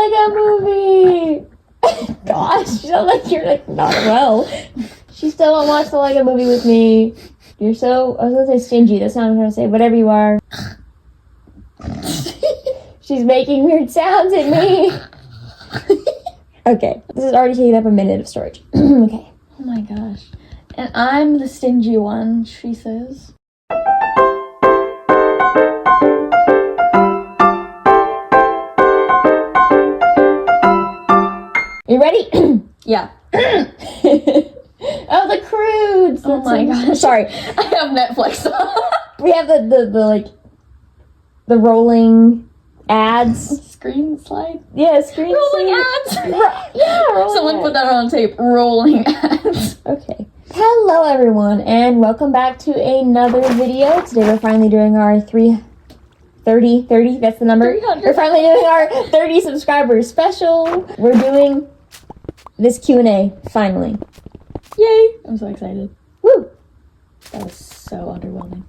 Lego movie. Gosh, you sound like you're like not well. She still won't watch the Lego movie with me. You're so, I was gonna say stingy, that's not what I'm trying to say, whatever you are. She's making weird sounds at me. Okay, this is already taking up a minute of storage. Okay. Oh my gosh. And I'm the stingy one, she says. You ready? Yeah. Oh, the Croods! Oh my gosh. Sorry. I have Netflix on. We have the rolling ads. Screen slide? Yeah, screen Rolling slide. ads! Yeah, rolling Someone ads. put that on tape. Rolling ads. Okay. Hello, everyone, and welcome back to another video. Today we're finally doing our 30, that's the number. 300. We're finally doing our 30 subscribers special. We're doing this Q&A, finally. Yay! I'm so excited. Woo! That was so underwhelming.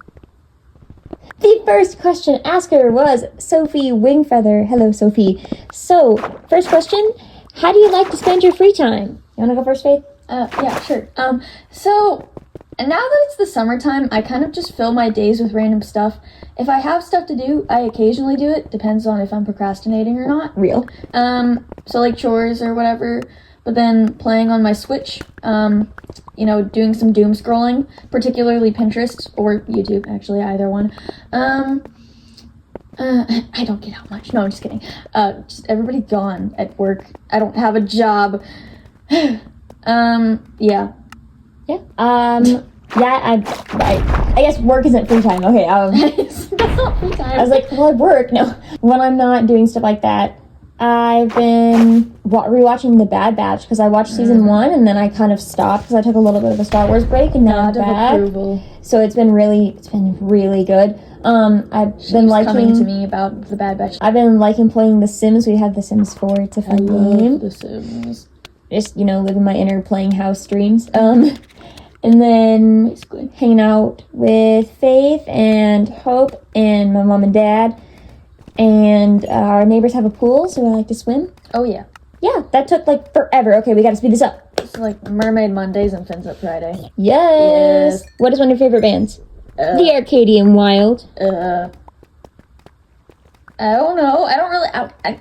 The first question asker was Sophie Wingfeather. Hello, Sophie. So, first question, how do you like to spend your free time? You want to go first, Faith? Yeah, sure. So, and now that it's the summertime, I kind of just fill my days with random stuff. If I have stuff to do, I occasionally do it. Depends on if I'm procrastinating or not. Real. So like chores or whatever. But then playing on my Switch, doing some doom scrolling, particularly Pinterest or YouTube, actually, either one. I don't get out much. No, I'm just kidding. Just everybody gone at work. I don't have a job. Yeah. Yeah. I guess work isn't free time. Okay. That's not free time. I was like, well, I work. No. When I'm not doing stuff like that, I've been rewatching The Bad Batch because I watched season 1 and then I kind of stopped because I took a little bit of a Star Wars break and now I'm back. So it's been really good. I've been liking coming to me about The Bad Batch. I've been liking playing The Sims. We have The Sims 4. It's a fun game. The Sims. Just living my inner playing house dreams. And then Basically hanging out with Faith and Hope and my mom and dad. And our neighbors have a pool, so I like to swim. Oh, yeah. Yeah, that took, forever. Okay, we gotta speed this up. It's like Mermaid Mondays and Fins Up Friday. Yes! What is one of your favorite bands? The Arcadian Wild. I don't know. I don't really... I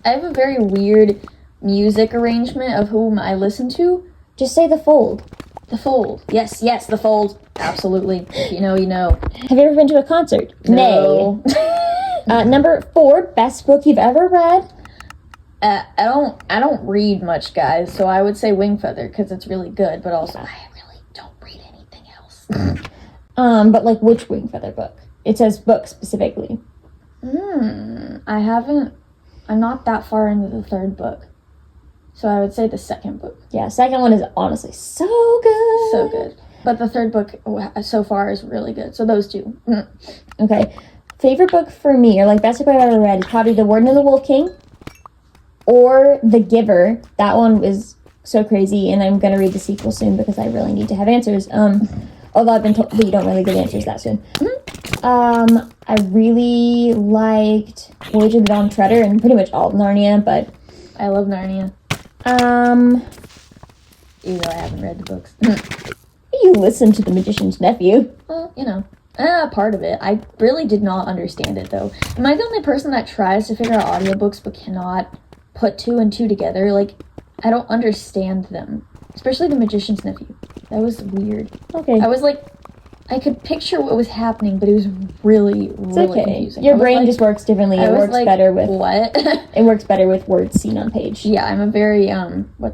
have a very weird music arrangement of whom I listen to. Just say The Fold. The Fold. Yes, The Fold. Absolutely. You know. Have you ever been to a concert? No. Nay. Number 4, best book you've ever read? I don't read much, guys, so I would say Wingfeather, because it's really good, but also I really don't read anything else. But which Wingfeather book? It says book specifically. I'm not that far into the third book. So I would say the second book. Yeah, second one is honestly so good. So good. But the third book so far is really good. So those two. Okay. Favorite book for me, or best book I've ever read, is probably The Warden and the Wolf King or The Giver. That one is so crazy, and I'm going to read the sequel soon because I really need to have answers. Although I've been told that you don't really get answers that soon. I really liked Voyage of the Dawn Treader and pretty much all of Narnia, but... I love Narnia. Even though I haven't read the books. You listen to The Magician's Nephew. Well, part of it. I really did not understand it, though. Am I the only person that tries to figure out audiobooks but cannot put 2 and 2 together? I don't understand them. Especially The Magician's Nephew. That was weird. Okay. I was I could picture what was happening, but it was really confusing. Your brain just works differently. It works better with... What? It works better with words seen on page. Yeah, I'm a very,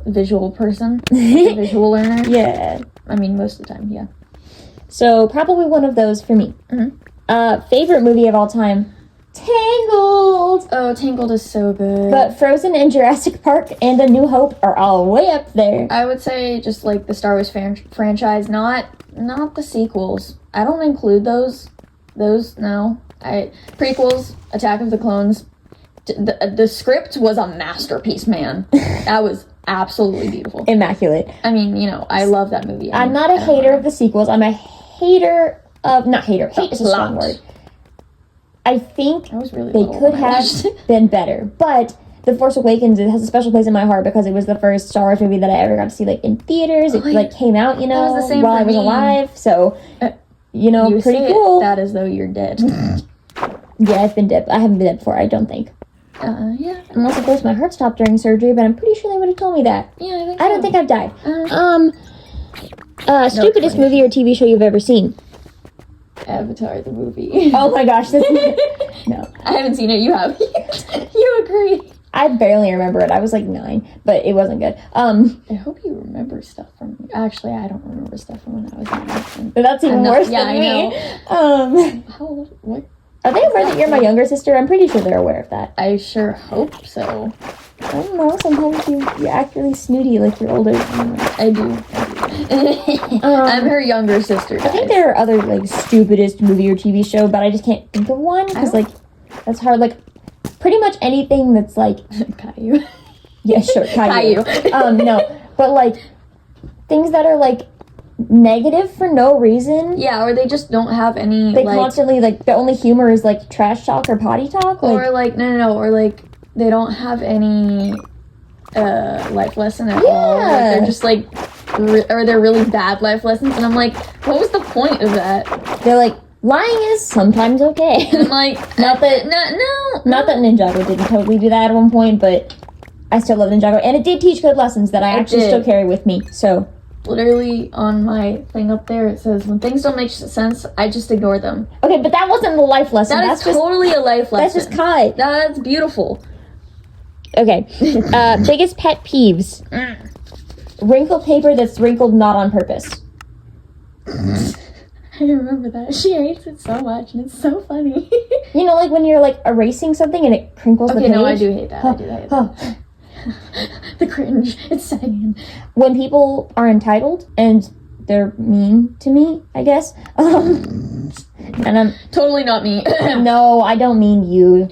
visual person. A visual learner. Yeah. I mean, most of the time, yeah. So, probably one of those for me. Favorite movie of all time? Tangled! Oh, Tangled is so good. But Frozen and Jurassic Park and A New Hope are all way up there. I would say just the Star Wars franchise, not the sequels. I don't include those. No. Prequels, Attack of the Clones. The script was a masterpiece, man. That was absolutely beautiful. Immaculate. I mean, I love that movie. I'm not a hater of the sequels. I'm a hater of... Not hater. Hate is a strong word. I think I was really they could have been better. But The Force Awakens, it has a special place in my heart because it was the first Star Wars movie that I ever got to see, like, in theaters. It, like, came out, you know, that was the same while for I was me. alive. So, you know, You pretty say cool. that as though you're dead. Yeah, I've been dead. I haven't been dead before, I don't think. Yeah. Unless, of course, my heart stopped during surgery, but I'm pretty sure they would have told me that. Yeah, I think I don't think I've died. No, Stupidest it's funny. movie or TV show you've ever seen? Avatar the movie. Oh my gosh, this no. I haven't seen it. You have. You agree. I barely remember it. I was like 9, but it wasn't good. I hope you remember stuff from. Actually, I don't remember stuff from when I was 9. But that's even worse than me. How old? What? Are they aware that you're my younger sister? I'm pretty sure they're aware of that. I sure hope so. I don't know. Sometimes you act really snooty like you're older. I do. I'm her younger sister. I think there are other like stupidest movie or TV show, but I just can't think of one because like that's hard. Like pretty much anything that's like Caillou. yeah, sure, Caillou. Caillou. No, but like things that are like negative for no reason. Yeah, or they just don't have any. They like, constantly like the only humor is like trash talk or potty talk. Like, or like no, or like they don't have any life lesson at all. Like, Yeah. they're just like, or they're really bad life lessons, and I'm like, what was the point of that? they're like lying is sometimes okay. And I'm like, Not that- Not that Ninjago didn't totally do that at one point, but I still love Ninjago, and it did teach good lessons that I actually did. still carry with me. So literally on my thing up there, it says when things don't make sense, I just ignore them. okay, but that wasn't the life lesson. That That's is just totally a life lesson. that's just Kai. That's beautiful. Okay, biggest pet peeves: wrinkled paper that's wrinkled not on purpose. I remember that. She hates it so much, and it's so funny. You know, like when you're like erasing something and it crinkles the Okay, page. no, I do hate that. I do hate that. Oh. The cringe. It's setting in. When people are entitled and they're mean to me, I guess. And I'm Totally not me. no, I don't mean you.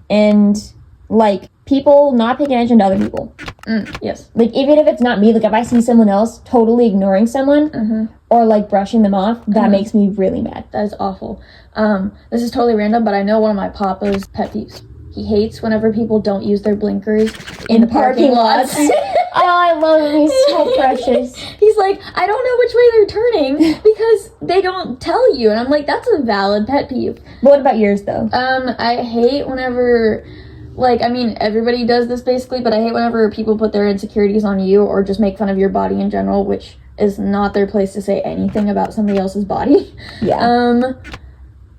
And like people not paying attention to other people. Yes. Like even if it's not me, like if I see someone else totally ignoring someone or like brushing them off, that makes me really mad. That is awful. This is totally random, but I know one of my papa's pet peeves. He hates whenever people don't use their blinkers in the parking lots. Oh, I love him. He's so precious. He's like, I don't know which way they're turning because they don't tell you. And I'm like, that's a valid pet peeve. What about yours though? I hate whenever, like, I mean, everybody does this basically, but I hate whenever people put their insecurities on you or just make fun of your body in general, which is not their place to say anything about somebody else's body. Yeah.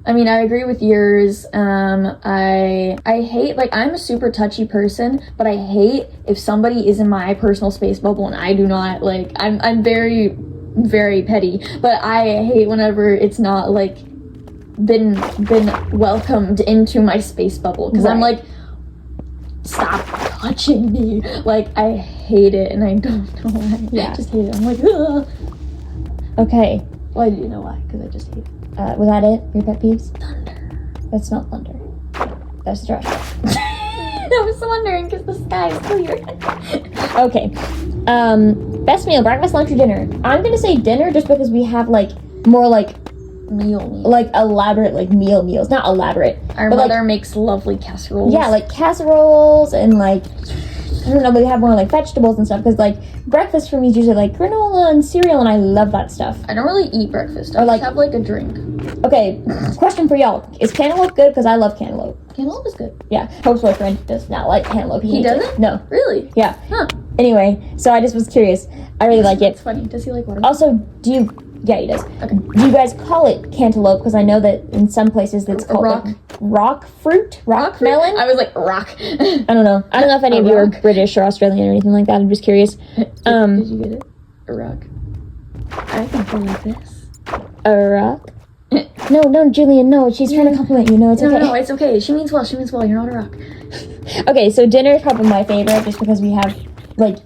I mean, I agree with yours. I hate, like, I'm a super touchy person, but I hate if somebody is in my personal space bubble and I do not, like, I'm very, very petty, but I hate whenever it's not, like, been welcomed into my space bubble, because I'm Right. like, stop touching me. Like, I hate it, and I don't know why. Yeah. I just hate it. I'm like, ugh. Okay. Well, I do know why, because I just hate it. Was that it? Your pet peeves? Thunder. That's not thunder. That's trash. I was wondering, because the sky is clear. Okay. Best meal, breakfast, lunch, or dinner? I'm gonna say dinner just because we have like more like elaborate like meals. Not elaborate. Our but, like, mother makes lovely casseroles. yeah, like casseroles and like I don't know, but we have more like vegetables and stuff because like breakfast for me is usually like granola and cereal, and I love that stuff. I don't really eat breakfast. I Or, like- just have like a drink. Okay, question for y'all: is cantaloupe good? Because I love cantaloupe. Cantaloupe is good. Yeah, Hope's boyfriend does not like cantaloupe. He hates it. doesn't? No. Really? Yeah. Huh. Anyway, so I just was curious. I really like it. It's funny. Does he like watermelon? Also, do you? Yeah, he does. Okay. Do you guys call it cantaloupe? Because I know that in some places it's called Rock. like, rock fruit, rock melon. I was like, rock. I don't know. I don't know if any A of you are rock? British or Australian or anything like that. I'm just curious. Did you get it? A rock. I think we're like this. A rock? No, Julian, no. She's trying to compliment you. No, it's okay. No, it's okay. She means well. She means well. You're not a rock. Okay, so dinner is probably my favorite just because we have like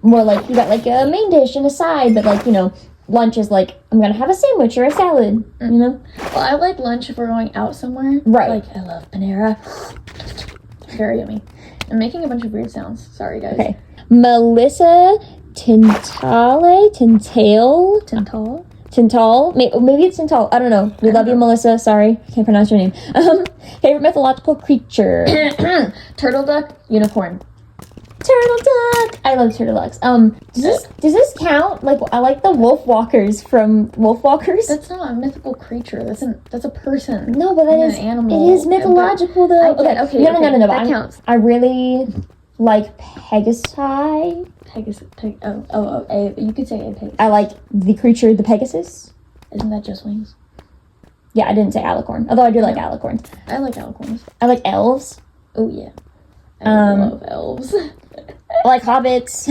more like you got like a main dish and a side, but like, you know, lunch is like I'm gonna have a sandwich or a salad, you know? Well, I like lunch if we're going out somewhere. Right. Like, I love Panera. Very yummy. I'm making a bunch of weird sounds. Sorry, guys. Okay. Melissa Tintale? Tintal. Maybe it's Tintal. I don't know. We love you, Melissa. Sorry, can't pronounce your name. Favorite mythological creature. Turtle, duck, unicorn. Turtle duck. I love turtle ducks. Does this count? Like, I like the wolf walkers from Wolf Walkers. That's not a mythical creature. That's a person. No, but that is an animal. It is mythological though. Okay. No. That counts. I really like Pegasi. You could say a Pegasus. I like the creature, the Pegasus. Isn't that just wings? Yeah, I didn't say alicorn. Although I do like alicorns. I like alicorns. I like elves. Oh yeah. I love elves. I like hobbits.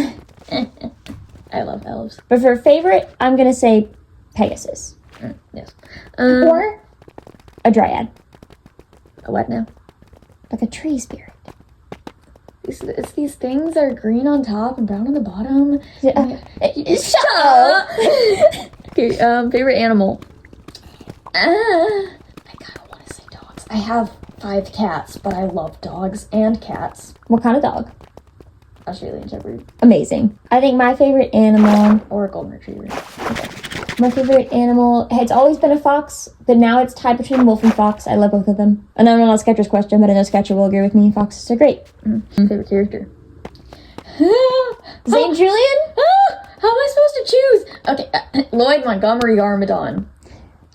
I love elves. But for favorite, I'm gonna say Pegasus. Yes. Or a dryad. A what now? Like a tree spirit. It's these things that are green on top and brown on the bottom. Shut up! Okay, favorite animal. I kind of want to say dogs. I have 5 cats, but I love dogs and cats. What kind of dog? Australian Shepherd. Amazing. I think my favorite animal... Or a golden retriever. Okay. My favorite animal... It's always been a fox, but now it's tied between wolf and fox. I love both of them. I know not Sketcher's question, but I know Sketcher will agree with me. Foxes are great. Favorite character. St. Julian? How am I supposed to choose? Okay, Lloyd Montgomery Garmadon.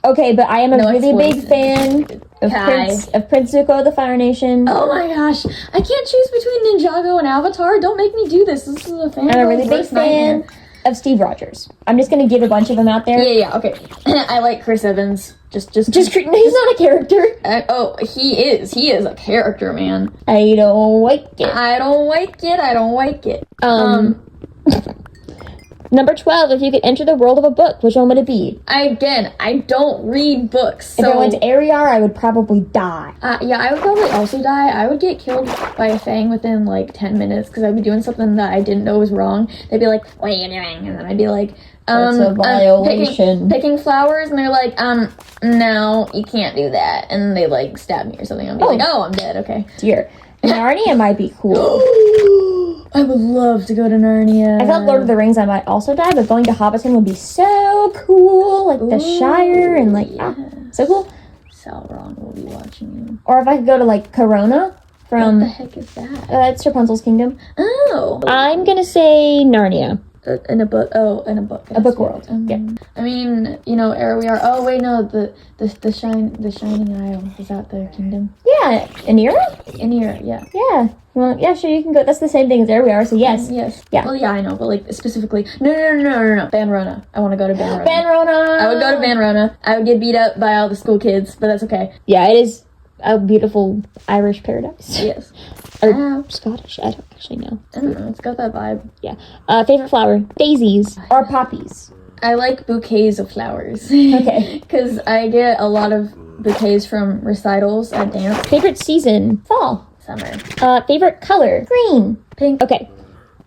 Okay, but I am a really big explanation. fan of Prince Zuko of the Fire Nation. Oh my gosh. I can't choose between Ninjago and Avatar. Don't make me do this. This is a fan. I'm a really big fan of Steve Rogers. I'm just gonna give a bunch of them out there. Yeah, okay. I like Chris Evans. Just he's not a character. He is. He is a character, man. I don't like it. I don't like it. Number 12, if you could enter the world of a book, which one would it be? I don't read books, so... If I went to Ariar, I would probably die. Yeah, I would probably also die. I would get killed by a fang within, 10 minutes, because I'd be doing something that I didn't know was wrong. They'd be like, what are you doing? And then I'd be like, that's a violation. Picking flowers, and they're like, no, you can't do that. And they, stab me or something. I'd be like, oh, I'm dead, okay. Dear. Narnia might be cool. I would love to go to Narnia. I thought Lord of the Rings I might also die, but going to Hobbiton would be so cool. Like the Shire and so cool. Sauron will be watching you. Or if I could go to Corona from... What the heck is that? That's Rapunzel's kingdom. Oh. I'm gonna say Narnia. In a book. Oh, in a book. A book world. Yeah. I mean, ere we are. Oh wait, no, the Shining Isle, is that the kingdom? Yeah, Anira? Anira, yeah. Yeah. Well, yeah, sure, you can go. That's the same thing as There We Are, so yes. Yes. Yeah. Well, yeah, I know, but specifically, no. Banrona. I want to go to Banrona. Banrona! I would go to Banrona. I would get beat up by all the school kids, but that's okay. Yeah, it is a beautiful Irish paradise. Yes. Or Scottish, I don't actually know. I don't know, it's got that vibe. Yeah. Favorite flower? Daisies or poppies? I like bouquets of flowers. Okay. Because I get a lot of bouquets from recitals at dance. Favorite season? Fall. Summer. Favorite color? Green. Pink. Okay.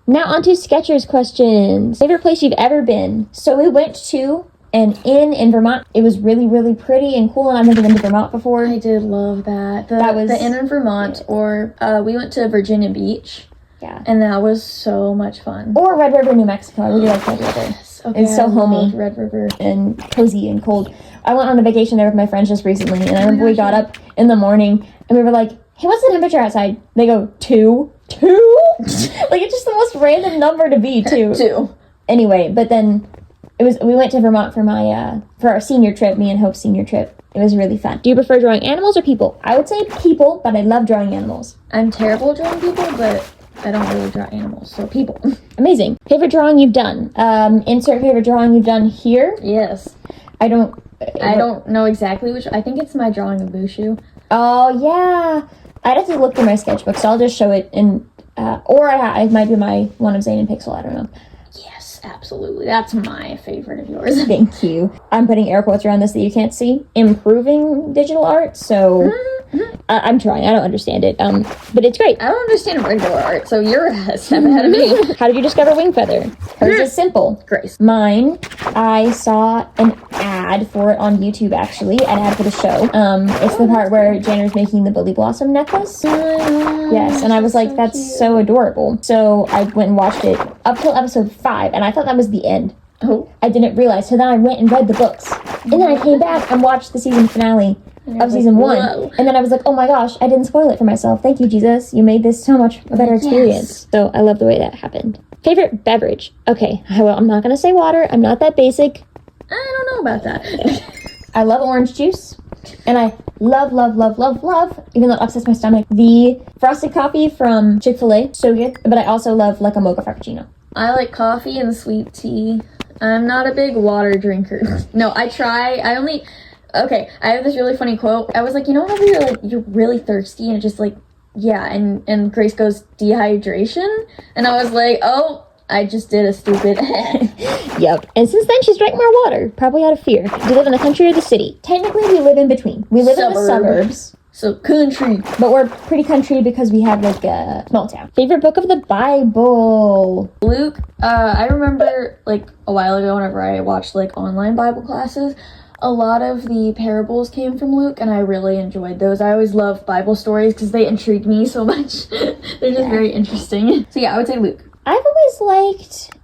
Now on to Skechers questions. Favorite place you've ever been? So we went to an inn in Vermont. It was really, really pretty and cool, and I've never been to Vermont before. I did love that. That was the inn in Vermont, yeah. Or we went to Virginia Beach. Yeah. And that was so much fun. Or Red River, New Mexico. I really like Red River. Yes. Okay, it's so homey. Red River. And cozy and cold. I went on a vacation there with my friends just recently, and I remember we got up in the morning, and we were like, hey, what's the temperature outside? They go, 2? 2? It's just the most random number to be, 2. 2. Anyway, but then we went to Vermont for for our senior trip, me and Hope's senior trip. It was really fun. Do you prefer drawing animals or people? I would say people, but I love drawing animals. I'm terrible at drawing people, but I don't really draw animals, so people. Amazing. Favorite drawing you've done? Insert favorite drawing you've done here. Yes. I don't know exactly which. I think it's my drawing of Bushu. Oh, yeah. I'd have to look through my sketchbook, so I'll just show it in, it might be my one of Zane and Pixel, I don't know. Yes, absolutely. That's my favorite of yours. Thank you. I'm putting air quotes around this that you can't see. Improving digital art, so I'm trying. I don't understand it, but it's great. I don't understand regular art, so you're a step ahead of me. How did you discover Wing Feather? Hers is simple. Grace. Mine, I saw an ad for it on YouTube, actually, an ad for the show. It's the part where Janner's making the Lily Blossom necklace. Yes, and I was like, that's so adorable. So I went and watched it up till episode 5, and I thought that was the end. Oh. I didn't realize. So then I went and read the books. And then I came back and watched the season finale of season 1. Whoa. And then I was like, oh my gosh, I didn't spoil it for myself. Thank you, Jesus. You made this so much a better experience. So I love the way that happened. Favorite beverage? Okay, well, I'm not going to say water. I'm not that basic. I don't know about that. I love orange juice. And I love, even though it upsets my stomach, the frosted coffee from Chick-fil-A. So good. But I also love like a mocha frappuccino. I like coffee and sweet tea. I'm not a big water drinker. No, I try. Okay, I have this really funny quote. I was like, whenever you're really thirsty and it just like, yeah, and Grace goes, dehydration? And I was like, oh, I just did a stupid Yep. And since then, she's drank more water, probably out of fear. Do you live in the country or the city? Technically, we live in between. We live in the suburbs. So country. But we're pretty country because we have like a small town. Favorite book of the Bible? Luke, I remember like a while ago whenever I watched like online Bible classes, a lot of the parables came from Luke, and I really enjoyed those. I always love Bible stories because they intrigue me so much. They're just very interesting. So yeah, I would say Luke. I've always liked,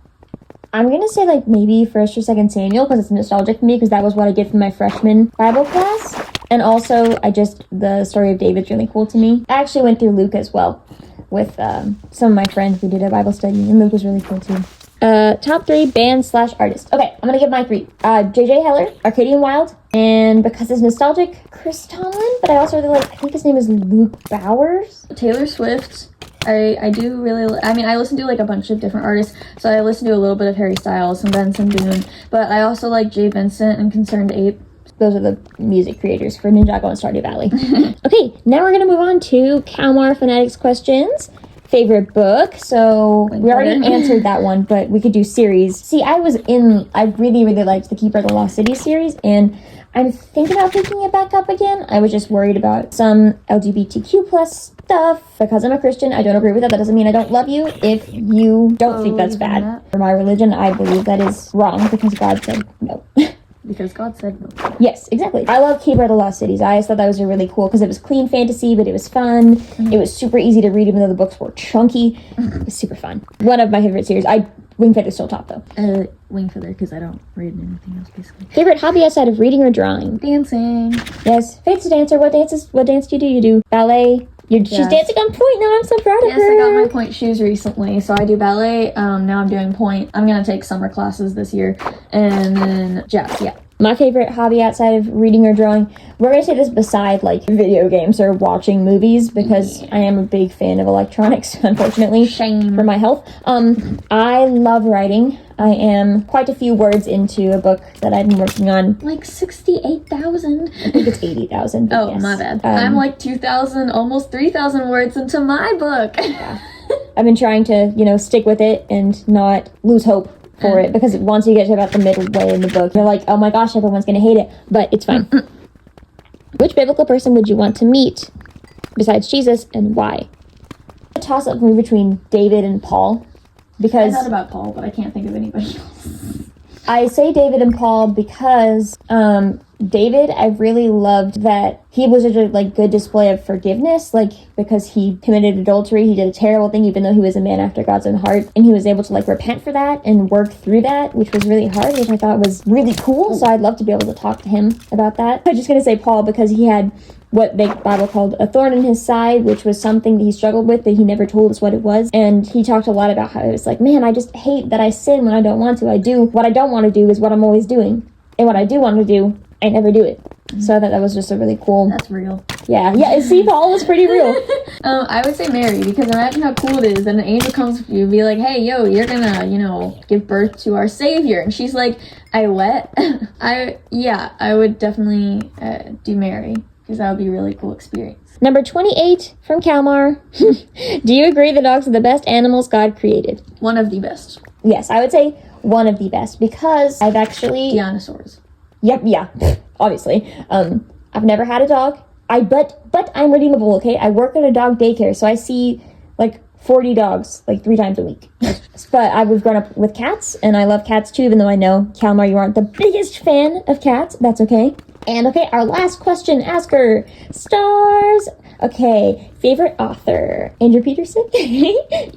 I'm going to say like maybe 1st or 2nd Samuel because it's nostalgic for me because that was what I did for my freshman Bible class. And also, the story of David's really cool to me. I actually went through Luke as well with some of my friends. We did a Bible study, and Luke was really cool too. Top 3 band/artist. Okay, I'm gonna give my 3. J.J. Heller, Arcadian Wild, and because it's nostalgic, Chris Tomlin, but I also really like, I think his name is Luke Bowers. Taylor Swift. I do really, I listen to like a bunch of different artists, so I listen to a little bit of Harry Styles, some Benson Boone, but I also like Jay Vincent and Concerned Ape. Those are the music creators for Ninjago and Stardew Valley. Okay, now we're gonna move on to Kalmar Fanatics questions. Favorite book? So we already answered that one, but we could do series. See, I really, really liked the Keeper of the Lost City series, and I'm thinking about picking it back up again. I was just worried about some LGBTQ plus stuff. Because I'm a Christian, I don't agree with that. That doesn't mean I don't love you if you don't think that's bad. For my religion, I believe that is wrong because God said no. Because God said no. Yes, exactly. I love Keeper of the Lost Cities. I always thought that was really cool because it was clean fantasy, but it was fun. Mm-hmm. It was super easy to read even though the books were chunky. It was super fun. One of my favorite series. Wing Feather's still top though. Wing Feather because I don't read anything else basically. Favorite hobby outside of reading or drawing? Dancing. Yes. Faith's a dancer. What dance do you do? You do ballet? She's dancing on point now. I'm so proud of her. Yes, I got my point shoes recently. So I do ballet. Now I'm doing point. I'm going to take summer classes this year. And then jazz, yeah. My favorite hobby outside of reading or drawing, we're going to say this beside like video games or watching movies because I am a big fan of electronics, unfortunately. Shame. For my health. I love writing. I am quite a few words into a book that I've been working on. Like 68,000. I think it's 80,000. Oh, yes. My bad. I'm like 2,000, almost 3,000 words into my book. Yeah. I've been trying to, stick with it and not lose hope for it because once you get to about the midway in the book, you're like, oh my gosh, everyone's gonna hate it, but it's fine. Which biblical person would you want to meet besides Jesus and why? A toss-up for me between David and Paul because I thought about Paul, but I can't think of anybody else. I say David and Paul because David, I really loved that he was such a good display of forgiveness, because he committed adultery, he did a terrible thing even though he was a man after God's own heart, and he was able to repent for that and work through that, which was really hard, which I thought was really cool. So I'd love to be able to talk to him about that. I'm just gonna say Paul because he had what the Bible called a thorn in his side, which was something that he struggled with that he never told us what it was. And he talked a lot about how it was like, man, I just hate that I sin when I don't want to. I do what I don't want to do is what I'm always doing. And what I do want to do, I never do it. So I thought that was just a really cool... That's real. Yeah, see, Paul was pretty real. I would say Mary, because imagine how cool it is that an angel comes to you and be like, hey, yo, you're gonna, give birth to our Savior. And she's like, I what? I would definitely do Mary, because that would be a really cool experience. Number 28 from Kalmar. Do you agree the dogs are the best animals God created? One of the best. Yes, I would say one of the best, because I've actually... Dinosaurs. Yep, yeah, obviously. I've never had a dog. But I'm redeemable, okay? I work at a dog daycare, so I see 40 dogs 3 times a week. But I've grown up with cats, and I love cats too, even though I know, Kalmar, you aren't the biggest fan of cats. That's okay. And okay, our last question, asker. Stars. Okay, favorite author? Andrew Peterson?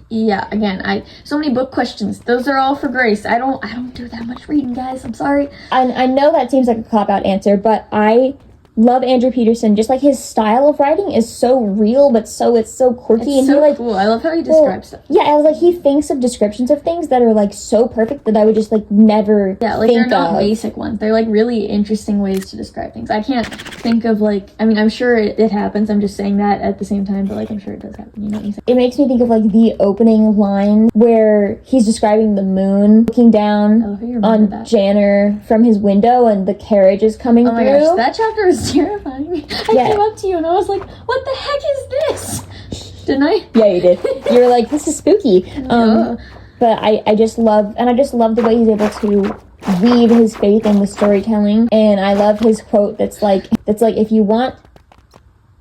Yeah, again, so many book questions. Those are all for Grace. I don't do that much reading, guys. I'm sorry. I know that seems like a cop-out answer, but I love Andrew Peterson. Just like his style of writing is so real, but it's so quirky, It's and so he like cool. I love how he describes stuff. Yeah, I was like, he thinks of descriptions of things that are like so perfect that I would just like never Yeah, like think they're not of. basic ones. They're like really interesting ways to describe things. I can't think of like, I mean, I'm sure it happens. I'm just saying that at the same time, but like I'm sure it does happen. You know what I'm saying? It makes me think of like the opening line where he's describing the moon looking down Oh, you remember on that. Janner from his window and the carriage is coming Oh my through. gosh, that chapter was terrifying. I Yeah. came up to you and I was like, what the heck is this? Didn't I? Yeah, you did. You were like, this is spooky. Yeah. But I just love the way he's able to weave his faith in the storytelling. And I love his quote that's like, if you want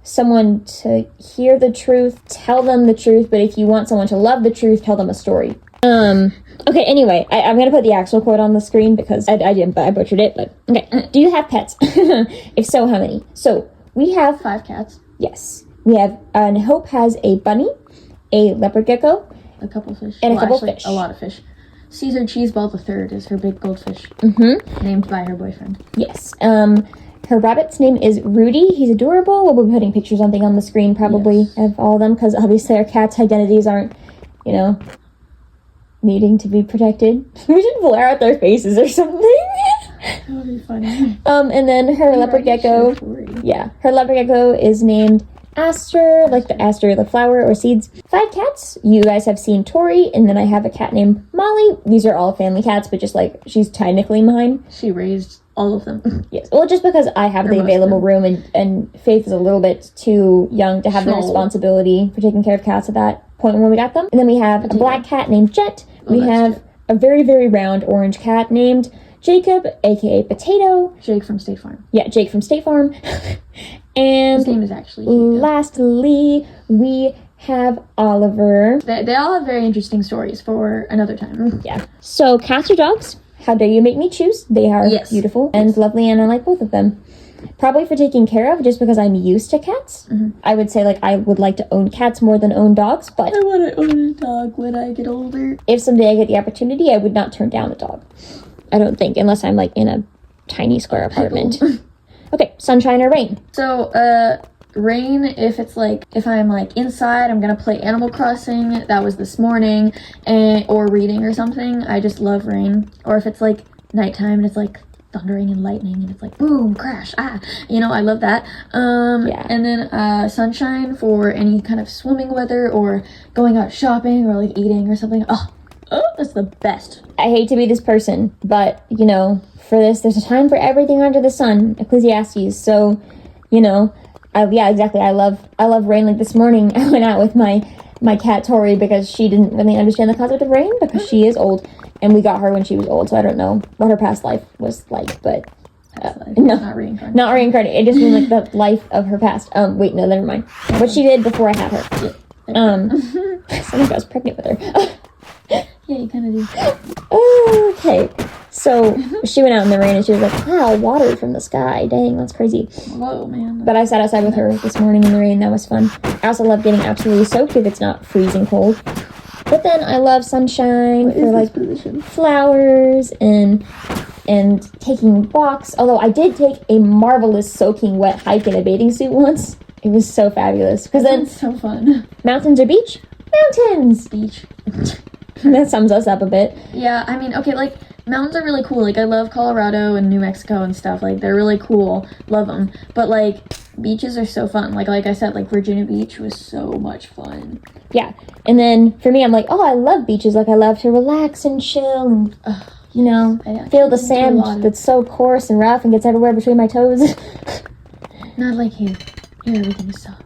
someone to hear the truth, tell them the truth. But if you want someone to love the truth, tell them a story. Okay, anyway, I'm gonna put the actual quote on the screen because I didn't, but I butchered it. But okay, do you have pets? If so, how many? So we have 5 cats, yes, we have. And Hope has a bunny, a leopard gecko, a couple fish, and a couple actually, fish. a lot of fish. Caesar Cheeseball III is her big goldfish, named by her boyfriend. Yes. Her rabbit's name is Rudy. He's adorable. We'll be putting pictures on the screen probably Yes. of all of them because obviously our cats' identities aren't, needing to be protected. We should blur out their faces or something. That would be funny. And then her leopard gecko. Yeah, her leopard gecko is named Aster, like the aster, the flower or seeds. 5 cats. You guys have seen Tori, and then I have a cat named Molly. These are all family cats, but just like she's technically mine. She raised all of them. Yes. Well, just because I have Or the most of available them. room, and Faith is a little bit too young to have the Small. responsibility for taking care of cats at that point when we got them. And then we have a black cat named Jet. We that's have a very, very round orange cat named Jacob, aka Potato. Jake from State Farm. Yeah, Jake from State Farm. And His name is actually Jacob. lastly, we have Oliver. They all have very interesting stories for another time. Yeah. So, cats or dogs? How dare you make me choose? They are Yes. beautiful and lovely, and I like both of them. Probably for taking care of, just because I'm used to cats. I would say, I would like to own cats more than own dogs, but I want to own a dog when I get older. if someday I get the opportunity, I would not turn down a dog. I don't think, unless I'm, in a tiny square apartment. Okay, sunshine or rain? So, rain, if I'm inside, I'm gonna play Animal Crossing. That was this morning, or reading or something. I just love rain. Or if it's nighttime and it's thundering and lightning and it's boom, crash, I love that. Yeah. And then sunshine for any kind of swimming weather or going out shopping or eating or something. Oh, that's the best. I hate to be this person, but, for this, there's a time for everything under the sun, Ecclesiastes. So, yeah, exactly. I love rain. This morning, I went out with my cat Tori because she didn't really understand the concept of rain because she is old, and we got her when she was old. So I don't know what her past life was like, but no, Not reincarnated. not reincarnated. It just means the life of her past. Wait, no, never mind. What she did before I had her. Something I was pregnant with her. Yeah, you kind of do. Okay, so she went out in the rain and she was like, wow, water from the sky. Dang, that's crazy. Whoa, man. But I sat outside with her this morning in the rain. That was fun. I also love getting absolutely soaked if it's not freezing cold. But then I love sunshine for flowers and taking walks. Although I did take a marvelous soaking wet hike in a bathing suit once. It was so fabulous. Because then That's so fun. mountains or beach? Mountains! Beach. That sums us up a bit. Yeah, I mean, okay, mountains are really cool. I love Colorado and New Mexico and stuff. They're really cool. Love them. But, beaches are so fun. Like I said, Virginia Beach was so much fun. Yeah. And then for me, I'm oh, I love beaches. I love to relax and chill and, feel the sand that's so coarse and rough and gets everywhere between my toes. Not like here. Here, everything is soft.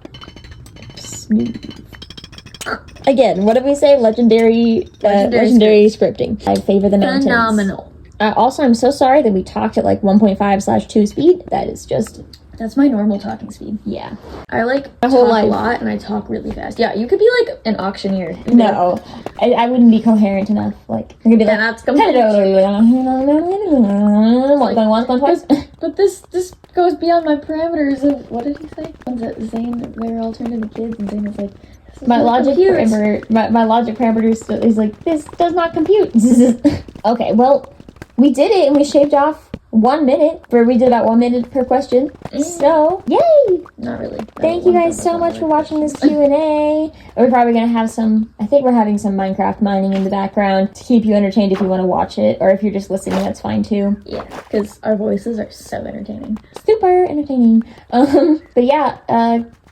Smooth. Again, what did we say? Legendary scripting. I favor the mountains. Phenomenal. Also, I'm so sorry that we talked at 1.5/2 speed. That is just That's my normal talking speed. Yeah. I like My talk whole a life. lot and I talk really fast. Yeah, you could be like an auctioneer. No, I wouldn't be coherent enough. Like, I could be like, that's going once, going twice. But this goes beyond my parameters of, what did he say? Zane, they were all turned into kids, and Zane was like, My logic parameter is like, this does not compute. Okay, well, we did it and we shaved off 1 minute, where we did about 1 minute per question. So, yay! Not really. Thank you guys so much for watching this Q&A. We're probably going to have I think we're having some Minecraft mining in the background to keep you entertained if you want to watch it, or if you're just listening, that's fine too. Yeah, because our voices are so entertaining. Super entertaining. But yeah,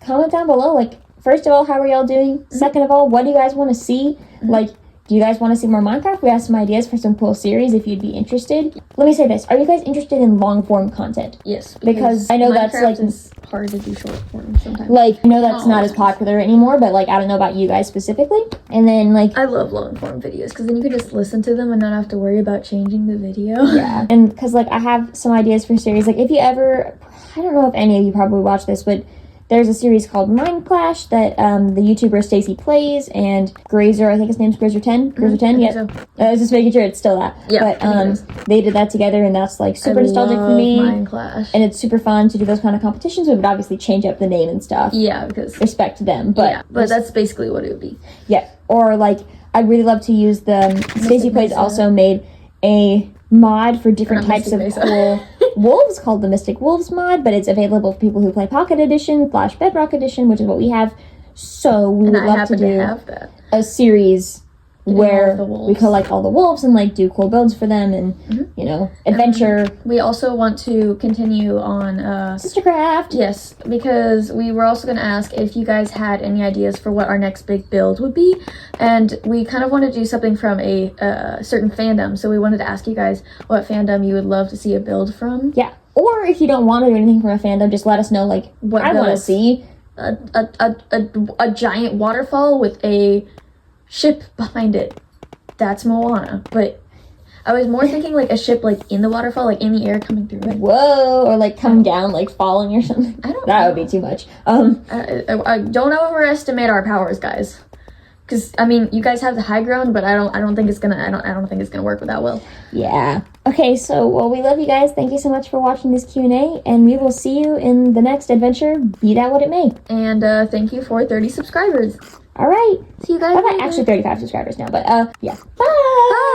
comment down below, like, first of all, how are y'all doing? Second of all, what do you guys want to see? Like, do you guys want to see more Minecraft? We have some ideas for some cool series if you'd be interested. Let me say this. Are you guys interested in long form content? Yes. Because I know that's like, it's hard to do short form sometimes. like, I know that's not as popular anymore, but like, I don't know about you guys specifically. And then like, I love long form videos because then you can just listen to them and not have to worry about changing the video. Yeah. And because like, I have some ideas for series. Like, if you ever, I don't know if any of you probably watch this, but there's a series called Mind Clash that the YouTuber Stacy plays, and Grazer, I think his name's Grazer 10. Grazer 10, yeah. So. I was just making sure it's still that. Yeah. But they did that together, and that's like super nostalgic for me. Mind Clash. And it's super fun to do those kind of competitions. We would obviously change up the name and stuff. Yeah, because Respect to them, but yeah, but that's basically what it would be. Yeah. Or like, I'd really love to use the Stacy Plays also made a mod for different types of cool wolves called the Mystic Wolves mod, but it's available for people who play Pocket Edition, Flash Bedrock Edition, which is what we have. So we would love to do a series where we collect all the wolves and like do cool builds for them and you know, adventure. We also want to continue on Sistercraft. Yes, because we were also going to ask if you guys had any ideas for what our next big build would be, and we kind of want to do something from a certain fandom, so we wanted to ask you guys what fandom you would love to see a build from. Yeah, or if you don't want to do anything from a fandom, just let us know like what I want to see. A giant waterfall with a ship behind it. That's Moana. But I was more thinking like a ship like in the waterfall, like in the air coming through it. Whoa, or like coming down, like falling or something. I don't that know. would be too much. I don't overestimate our powers, guys. Because I mean, you guys have the high ground, but I don't think it's gonna work with that well. Yeah. Okay, so well, we love you guys. Thank you so much for watching this Q&A, and we will see you in the next adventure, be that what it may. And thank you for 30 subscribers. All right. See you guys. Actually 35 subscribers now, but yeah. Bye.